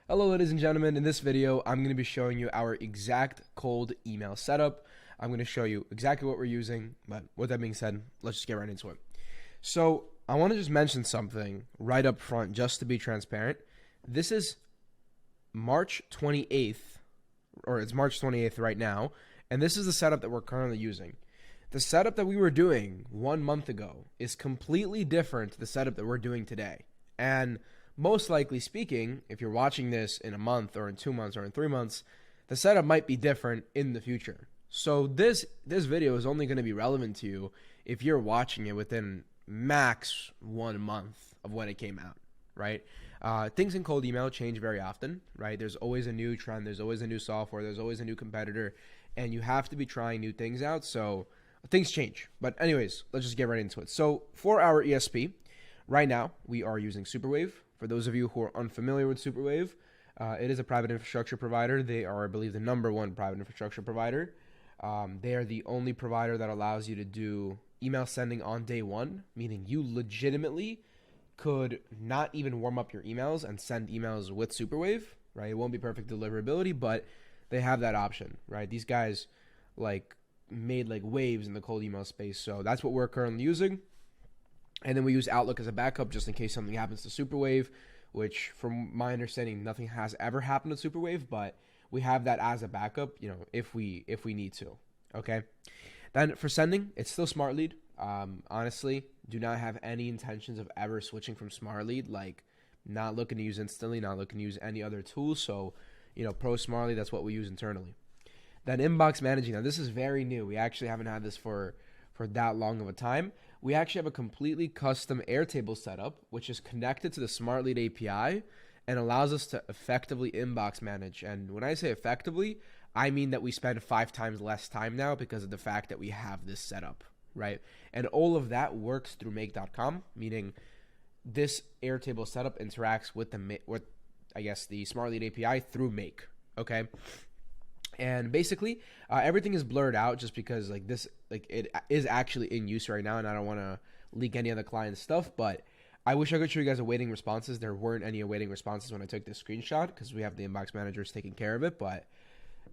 Hello ladies and gentlemen, in this video I'm going to be showing you our exact cold email setup. I'm going to show you exactly what we're using, but with that being said, let's just get right into it. So I want to just mention something right up front just to be transparent. This is March 28th, or it's March 28th right now, and this is the setup that we're currently using. The setup that we were doing 1 month ago is completely different to the setup that we're doing today. And most likely speaking, if you're watching this in a month or in 2 months or in 3 months, the setup might be different in the future. So this video is only going to be relevant to you if you're watching it within max 1 month of when it came out, right? Things in cold email change very often, right? There's always a new trend, there's always a new software, there's always a new competitor, and you have to be trying new things out, so things change. But anyways, let's just get right into it. So for our ESP, right now we are using Superwave. For those of you who are unfamiliar with Superwave, it is a private infrastructure provider. They are, I believe, the #1 private infrastructure provider. They are the only provider that allows you to do email sending on day one, meaning you legitimately could not even warm up your emails and send emails with Superwave, right? It won't be perfect deliverability, but they have that option, right? These guys made waves in the cold email space, so that's what we're currently using. And then we use Outlook as a backup just in case something happens to Superwave, which from my understanding, nothing has ever happened to Superwave, but we have that as a backup, if we need to. Okay. Then for sending, it's still SmartLead. Honestly, do not have any intentions of ever switching from SmartLead. Not looking to use Instantly, not looking to use any other tool. So, Pro SmartLead, that's what we use internally. Then inbox managing. Now this is very new. We actually haven't had this for that long of a time. We actually have a completely custom Airtable setup, which is connected to the SmartLead API and allows us to effectively inbox manage. And when I say effectively, I mean that we spend 5 times less time now because of the fact that we have this setup, right? And all of that works through make.com, meaning this Airtable setup interacts with the SmartLead API through Make, okay? And basically, everything is blurred out just because it is actually in use right now, and I don't want to leak any of the client's stuff. But I wish I could show you guys awaiting responses. There weren't any awaiting responses when I took this screenshot because we have the inbox managers taking care of it. But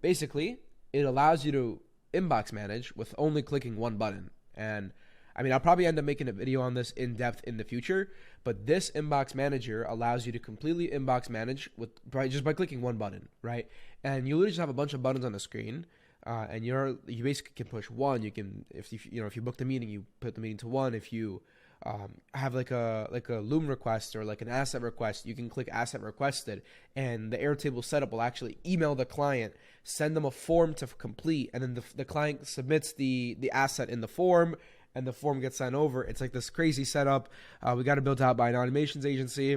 basically, it allows you to inbox manage with only clicking one button. And I mean, I'll probably end up making a video on this in depth in the future, but this inbox manager allows you to completely inbox manage just by clicking one button, right? And you literally just have a bunch of buttons on the screen, and you basically can push one. You can, if you booked a meeting, you put the meeting to one. If you have a Loom request or an asset request, you can click asset requested, and the Airtable setup will actually email the client, send them a form to complete, and then the client submits the asset in the form, and the form gets sent over. It's like this crazy setup. We got it built out by an automations agency,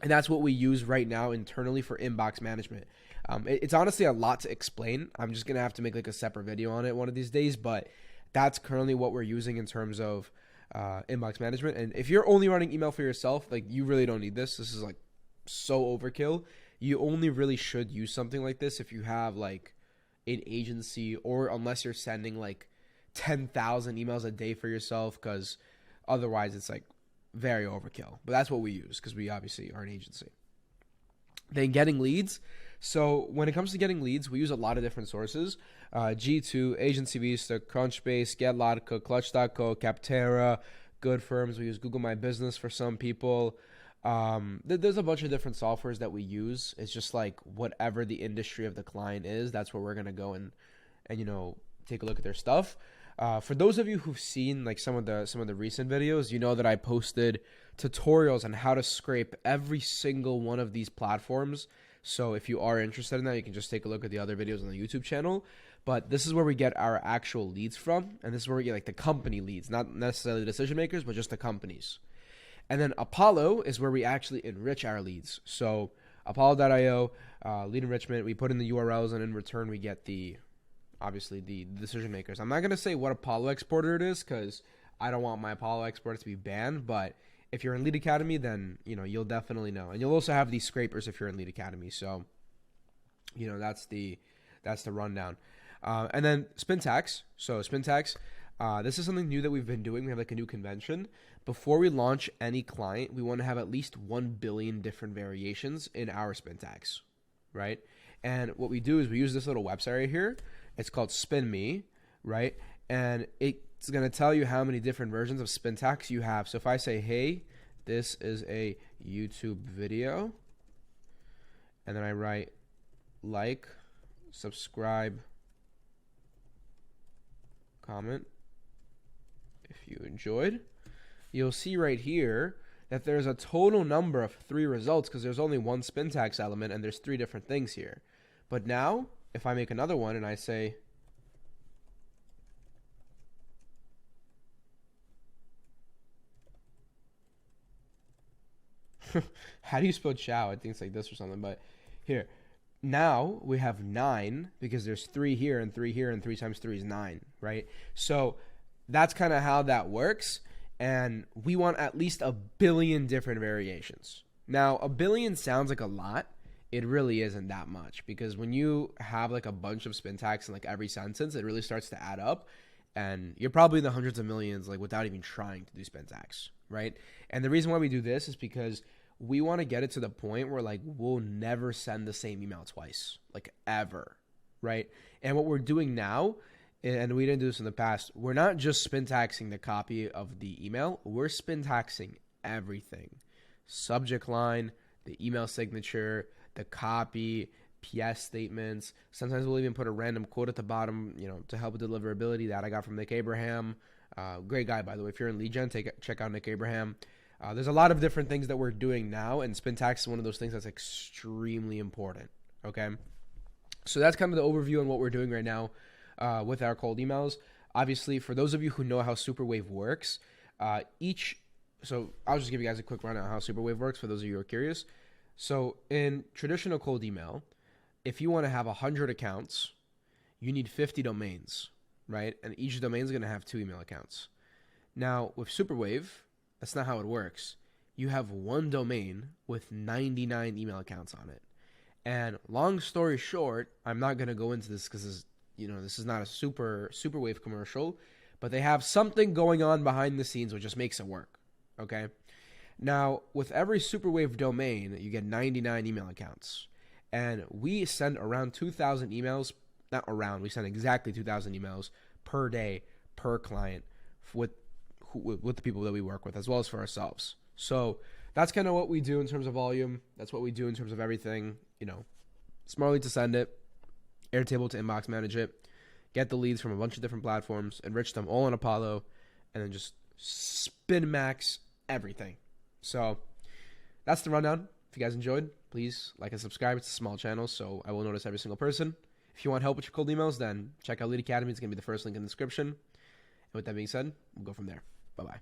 and that's what we use right now internally for inbox management. It's honestly a lot to explain. I'm just gonna have to make a separate video on it one of these days, but that's currently what we're using in terms of inbox management. And if you're only running email for yourself, you really don't need this. This is so overkill. You only really should use something like this if you have an agency, or unless you're sending 10,000 emails a day for yourself, because otherwise it's very overkill. But that's what we use because we obviously are an agency. Then getting leads. So when it comes to getting leads, we use a lot of different sources. G2, Agency Vista, Crunchbase, Getlogica, Clutch.co, Capterra, Good Firms. We use Google My Business for some people. There's a bunch of different softwares that we use. It's just whatever the industry of the client is, that's where we're going to go and take a look at their stuff. For those of you who've seen some of the recent videos, you know that I posted tutorials on how to scrape every single one of these platforms. So if you are interested in that, you can just take a look at the other videos on the YouTube channel. But this is where we get our actual leads from, and this is where we get the company leads, not necessarily the decision makers, but just the companies. And then Apollo is where we actually enrich our leads. So Apollo.io, lead enrichment, we put in the URLs, and in return we get obviously the decision makers. I'm not going to say what Apollo exporter it is because I don't want my Apollo exporter to be banned, but if you're in Lead Academy, then you'll definitely know. And you'll also have these scrapers if you're in Lead Academy. So that's the rundown. And then Spintax. So Spintax, This is something new that we've been doing. We have like a new convention. Before we launch any client, we want to have at least 1 billion different variations in our spin tags, right? And what we do is we use this little website right here. It's called SpinMe, right? And it's going to tell you how many different versions of spin tags you have. So if I say, hey, this is a YouTube video, and then I write like, subscribe, comment if you enjoyed, you'll see right here that there's a total number of 3 results because there's only one spin tags element and there's 3 different things here. But now, if I make another one and I say, how do you spell chow? I think it's like this or something, but here. Now we have 9 because there's 3 here and 3 here, and 3 times 3 is 9, right? So that's kind of how that works. And we want at least 1 billion different variations. Now, 1 billion sounds like a lot. It really isn't that much, because when you have like a bunch of spin tags in like every sentence, it really starts to add up. And you're probably in the hundreds of millions, like without even trying to do spin tags, right? And the reason why we do this is because we want to get it to the point where like we'll never send the same email twice, like ever, right? And what we're doing now, and we didn't do this in the past, we're not just spin taxing the copy of the email, we're spin taxing everything. Subject line, the email signature, the copy, PS statements. Sometimes we'll even put a random quote at the bottom, to help with deliverability that I got from Nick Abraham. Great guy, by the way. If you're in lead gen, check out Nick Abraham. There's a lot of different things that we're doing now, and spin tax is one of those things that's extremely important, okay? So that's kind of the overview on what we're doing right now with our cold emails. Obviously, for those of you who know how Superwave works, so I'll just give you guys a quick rundown on how Superwave works for those of you who are curious. So in traditional cold email, if you want to have 100 accounts, you need 50 domains, right? And each domain is going to have 2 email accounts. Now, with Superwave, that's not how it works. You have 1 domain with 99 email accounts on it. And long story short, I'm not going to go into this because this is not a Superwave commercial, but they have something going on behind the scenes which just makes it work, okay? Now, with every Superwave domain, you get 99 email accounts. And we send around 2,000 emails, we send exactly 2,000 emails per day per client with the people that we work with, as well as for ourselves. So that's kind of what we do in terms of volume. That's what we do in terms of everything. Smartly to send it, Airtable to inbox manage it, get the leads from a bunch of different platforms, enrich them all in Apollo, and then just spin max everything. So that's the rundown. If you guys enjoyed, please like and subscribe. It's a small channel, so I will notice every single person. If you want help with your cold emails, then check out Lead Academy. It's going to be the first link in the description. And with that being said, we'll go from there. Bye-bye.